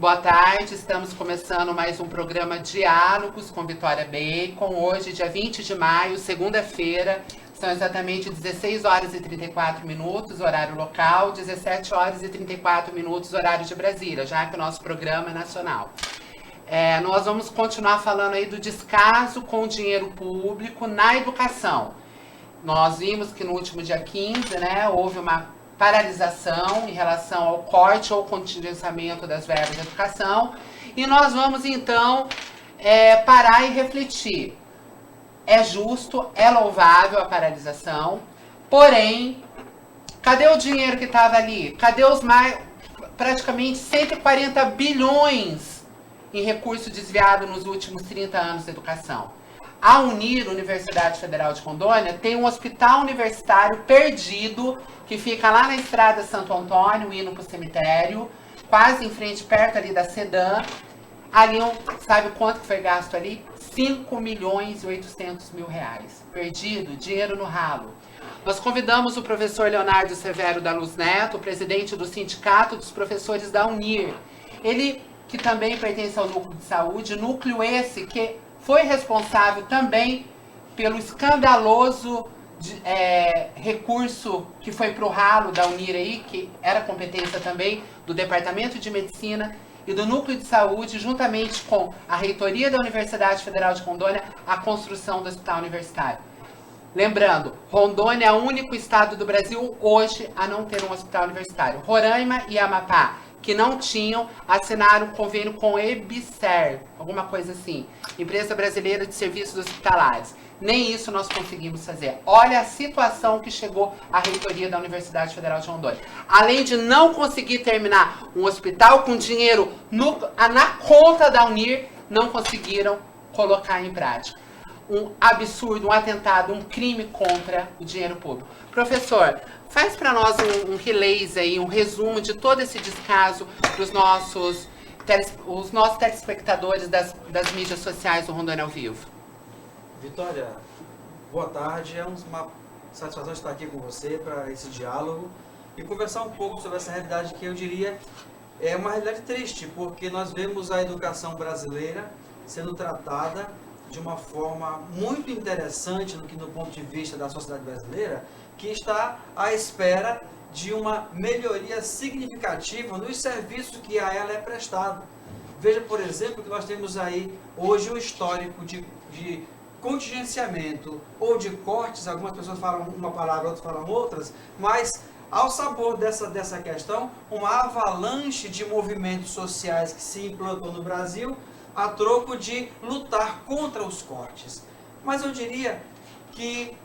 Boa tarde, estamos começando mais um programa Diálogos com Vitória Bacon. Hoje, dia 20 de maio, segunda-feira, são exatamente 16 horas e 34 minutos, horário local, 17 horas e 34 minutos, horário de Brasília, já que o nosso programa é nacional. Nós vamos continuar falando aí do descaso com o dinheiro público na educação. Nós vimos que no último dia 15, houve uma paralisação em relação ao corte ou contingenciamento das verbas de educação. E nós vamos, então, parar e refletir. É justo, é louvável a paralisação, porém, cadê o dinheiro que estava ali? Cadê os praticamente 140 bilhões em recurso desviado nos últimos 30 anos de educação? A UNIR, Universidade Federal de Rondônia, tem um hospital universitário perdido, que fica lá na estrada Santo Antônio, indo para o cemitério, quase em frente, perto ali da Sedan. Ali, sabe quanto que foi gasto ali? 5 milhões e 800 mil reais. Perdido, dinheiro no ralo. Nós convidamos o professor Leonardo Severo da Luz Neto, presidente do Sindicato dos Professores da UNIR. Ele, que também pertence ao núcleo de saúde, núcleo esse que foi responsável também pelo escandaloso recurso que foi para o ralo da UNIR aí, que era competência também do Departamento de Medicina e do Núcleo de Saúde, juntamente com a reitoria da Universidade Federal de Rondônia, a construção do hospital universitário. Lembrando, Rondônia é o único estado do Brasil hoje a não ter um hospital universitário. Roraima e Amapá, que não tinham, assinaram um convênio com a EBSER, alguma coisa assim, Empresa Brasileira de Serviços Hospitalares. Nem isso nós conseguimos fazer. Olha a situação que chegou a reitoria da Universidade Federal de Rondônia. Além de não conseguir terminar um hospital com dinheiro na conta da UNIR, não conseguiram colocar em prática. Um absurdo, um atentado, um crime contra o dinheiro público. Professor, faz para nós um release aí, um resumo de todo esse descaso para os nossos telespectadores das mídias sociais do Rondônia ao Vivo. Vitória, boa tarde. É uma satisfação estar aqui com você para esse diálogo e conversar um pouco sobre essa realidade que eu diria é uma realidade triste, porque nós vemos a educação brasileira sendo tratada de uma forma muito interessante do ponto de vista da sociedade brasileira, que está à espera de uma melhoria significativa nos serviços que a ela é prestado. Veja, por exemplo, que nós temos aí hoje um histórico de contingenciamento ou de cortes, algumas pessoas falam uma palavra, outras falam outras, mas ao sabor dessa questão, uma avalanche de movimentos sociais que se implantou no Brasil a troco de lutar contra os cortes. Mas eu diria que,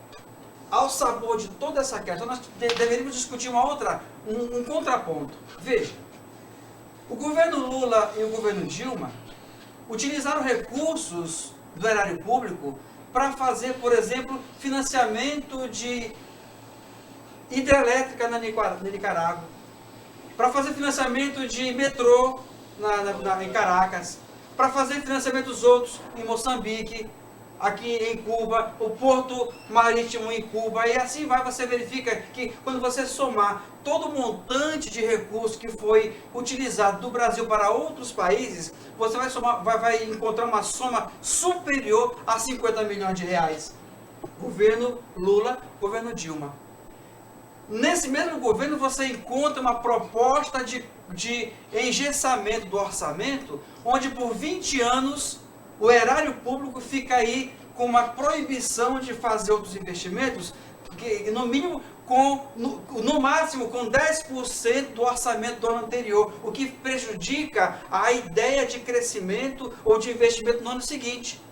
ao sabor de toda essa questão, nós deveríamos discutir um contraponto. Veja, o governo Lula e o governo Dilma utilizaram recursos do erário público para fazer, por exemplo, financiamento de hidrelétrica na Nicarágua, para fazer financiamento de metrô em Caracas, para fazer financiamentos outros em Moçambique, aqui em Cuba, o porto marítimo em Cuba, e assim vai, você verifica que quando você somar todo o montante de recursos que foi utilizado do Brasil para outros países, você vai encontrar uma soma superior a 50 milhões de reais. Governo Lula, governo Dilma. Nesse mesmo governo você encontra uma proposta de engessamento do orçamento, onde por 20 anos o erário público fica aí com uma proibição de fazer outros investimentos, que no mínimo, no máximo com 10% do orçamento do ano anterior, o que prejudica a ideia de crescimento ou de investimento no ano seguinte.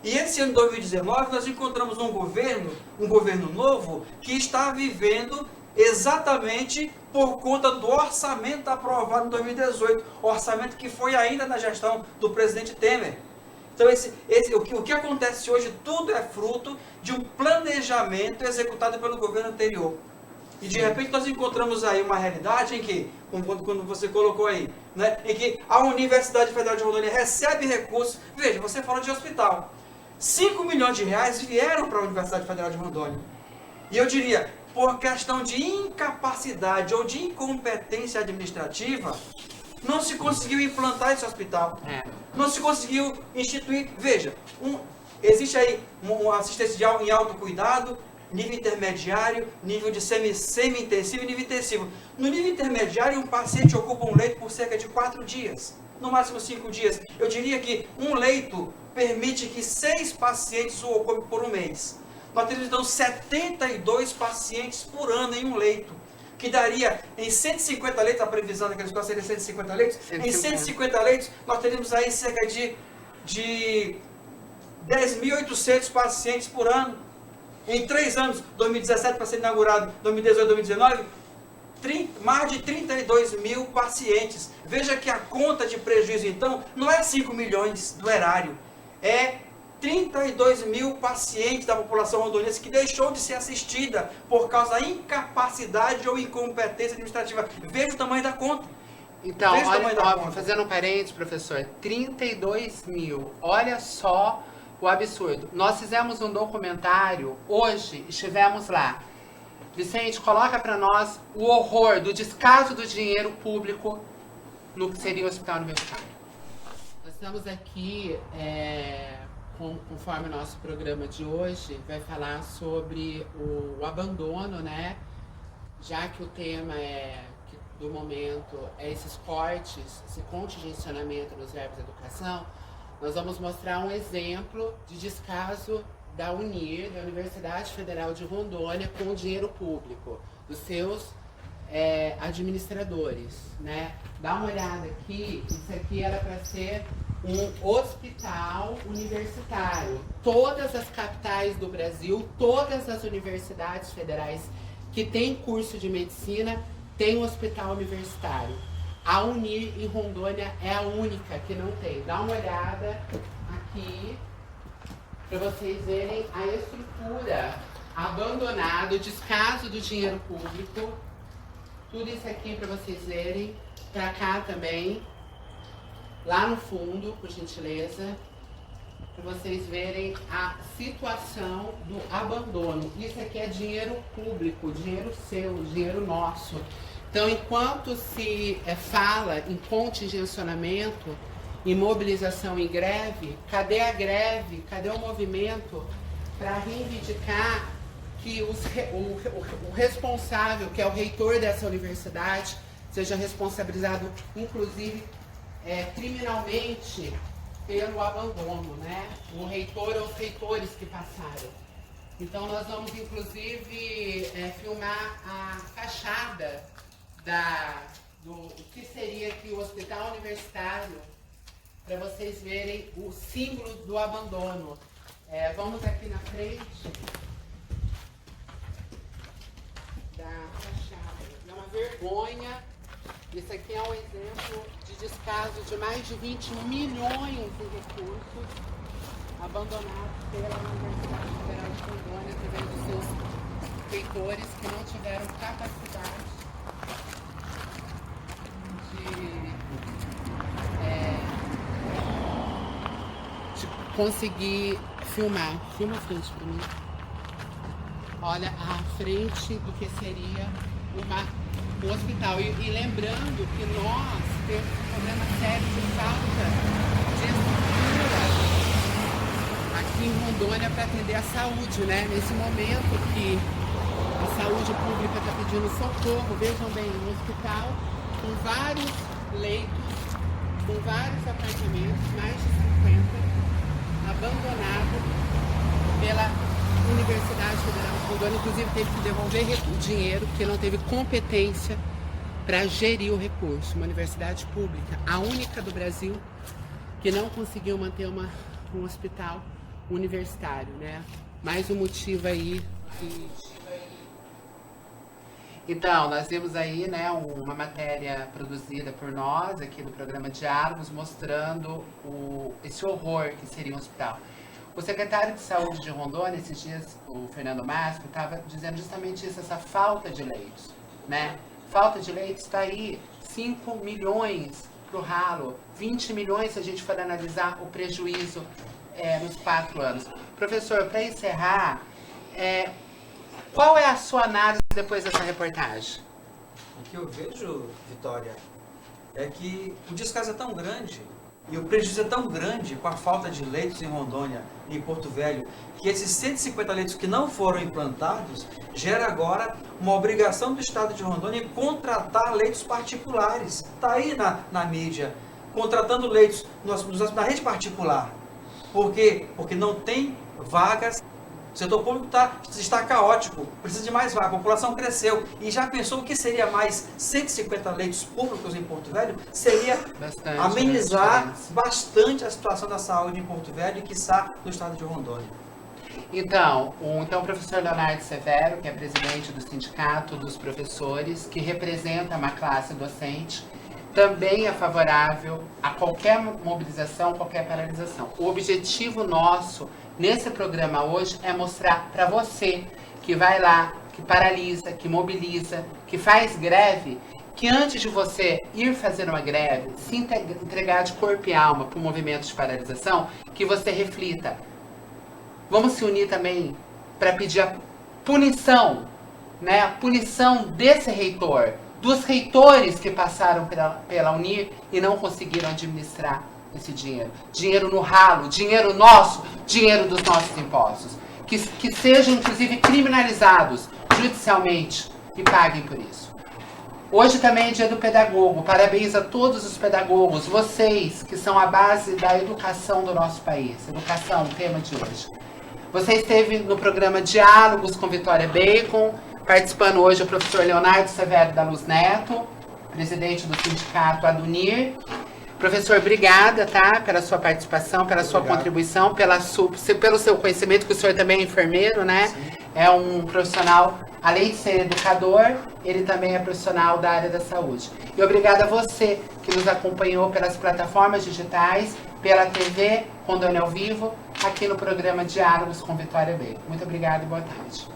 E esse ano de 2019 nós encontramos um governo novo que está vivendo exatamente por conta do orçamento aprovado em 2018, orçamento que foi ainda na gestão do presidente Temer. Então o que acontece hoje, tudo é fruto de um planejamento executado pelo governo anterior. E de repente nós encontramos aí uma realidade em que, quando você colocou aí, em que a Universidade Federal de Rondônia recebe recursos. Veja, você falou de hospital. 5 milhões de reais vieram para a Universidade Federal de Rondônia. E eu diria, por questão de incapacidade ou de incompetência administrativa, Não se conseguiu implantar esse hospital. Não se conseguiu instituir. Veja, existe aí um assistencial em alto cuidado, nível intermediário, nível de semi-intensivo e nível intensivo. No nível intermediário, um paciente ocupa um leito por cerca de 4 dias, no máximo 5 dias. Eu diria que um leito permite que 6 pacientes o ocupem por um mês. Nós temos então 72 pacientes por ano em um leito, que daria em 150 leitos, a previsão daquela escola seria 150 leitos, 150. Em 150 leitos nós teríamos aí cerca de 10.800 pacientes por ano. Em 3 anos, 2017 para ser inaugurado, 2018, 2019, mais de 32 mil pacientes. Veja que a conta de prejuízo, então, não é 5 milhões do erário, é 32 mil pacientes da população rondoniense que deixou de ser assistida por causa da incapacidade ou incompetência administrativa. Veja o tamanho da conta. Então, olha, fazendo um parênteses, professor, 32 mil, olha só o absurdo. Nós fizemos um documentário, hoje estivemos lá. Vicente, coloca para nós o horror do descaso do dinheiro público no que seria o hospital universitário. Nós estamos aqui, conforme o nosso programa de hoje, vai falar sobre o abandono, né? Já que o tema do momento é esses cortes, esse contingenciamento nos verbos de educação, nós vamos mostrar um exemplo de descaso da UNIR, da Universidade Federal de Rondônia, com o dinheiro público, dos seus administradores, né? Dá uma olhada aqui, isso aqui era para ser um hospital universitário. Todas as capitais do Brasil, todas as universidades federais que têm curso de medicina, têm um hospital universitário. A UNIR em Rondônia é a única que não tem. Dá uma olhada aqui para vocês verem a estrutura abandonada, o descaso do dinheiro público. Tudo isso aqui para vocês verem. Para cá também. Lá no fundo, por gentileza. Para vocês verem a situação do abandono. Isso aqui é dinheiro público, dinheiro seu, dinheiro nosso. Então, enquanto se fala em contingenciamento, em mobilização em greve, cadê a greve, cadê o movimento para reivindicar que o responsável, que é o reitor dessa universidade, seja responsabilizado, inclusive, criminalmente pelo abandono, né? O reitor ou os reitores que passaram. Então, nós vamos, inclusive, filmar a fachada do que seria aqui o hospital universitário, para vocês verem o símbolo do abandono. Vamos aqui na frente da fachada. É uma vergonha. Isso aqui é um exemplo de descaso de mais de 20 milhões de recursos abandonados pela Universidade Federal de Rondônia através dos seus reitores que não tiveram capacidade de conseguir filmar. Filma a frente para mim. Olha a frente do que seria um hospital. E lembrando que nós temos um problema sério de falta de estrutura aqui em Rondônia para atender a saúde, né? Nesse momento que a saúde pública está pedindo socorro, vejam bem, um hospital com vários leitos, com vários apartamentos, mais de 50, abandonado pela Universidade Federal de Rondônia, inclusive teve que devolver o dinheiro porque não teve competência para gerir o recurso. Uma universidade pública, a única do Brasil que não conseguiu manter um hospital universitário, né? Mais um motivo aí que... Então, nós vimos aí, né, uma matéria produzida por nós aqui no programa Diálogos, mostrando esse horror que seria um hospital. O secretário de Saúde de Rondônia, esses dias, o Fernando Márcio, estava dizendo justamente isso, essa falta de leitos, né? Falta de leitos está aí, 5 milhões para o ralo, 20 milhões se a gente for analisar o prejuízo nos 4 anos. Professor, para encerrar, qual é a sua análise depois dessa reportagem? O que eu vejo, Vitória, é que o descaso é tão grande e o prejuízo é tão grande com a falta de leitos em Rondônia e em Porto Velho, que esses 150 leitos que não foram implantados gera agora uma obrigação do Estado de Rondônia em contratar leitos particulares. Está aí na mídia, contratando leitos na rede particular. Por quê? Porque não tem vagas. O setor público está caótico, precisa de mais vagas, a população cresceu. E já pensou o que seria mais 150 leitos públicos em Porto Velho? Seria bastante, amenizar bastante a situação da saúde em Porto Velho e, quiçá, no estado de Rondônia. Então, o professor Leonardo Severo, que é presidente do Sindicato dos Professores, que representa uma classe docente, também é favorável a qualquer mobilização, qualquer paralisação. O objetivo nosso nesse programa hoje é mostrar para você que vai lá, que paralisa, que mobiliza, que faz greve, que antes de você ir fazer uma greve, se entregar de corpo e alma para o movimento de paralisação, que você reflita. Vamos se unir também para pedir a punição, né? A punição desse reitor, dos reitores que passaram pela Unir e não conseguiram administrar esse dinheiro. Dinheiro no ralo, dinheiro nosso, dinheiro dos nossos impostos. Que sejam, inclusive, criminalizados judicialmente e paguem por isso. Hoje também é dia do pedagogo. Parabéns a todos os pedagogos, vocês que são a base da educação do nosso país. Educação, o tema de hoje. Você esteve no programa Diálogos com Vitória Bacon, participando hoje o professor Leonardo Severo da Luz Neto, presidente do sindicato Adunir. Professor, obrigada, tá, pela sua participação, pela sua contribuição, pelo seu conhecimento, que o senhor também é enfermeiro, né? Sim. É um profissional, além de ser educador, ele também é profissional da área da saúde. E obrigada a você que nos acompanhou pelas plataformas digitais, pela TV Rondônia ao Vivo, aqui no programa Diálogos com Vitória Bacon. Muito obrigada e boa tarde.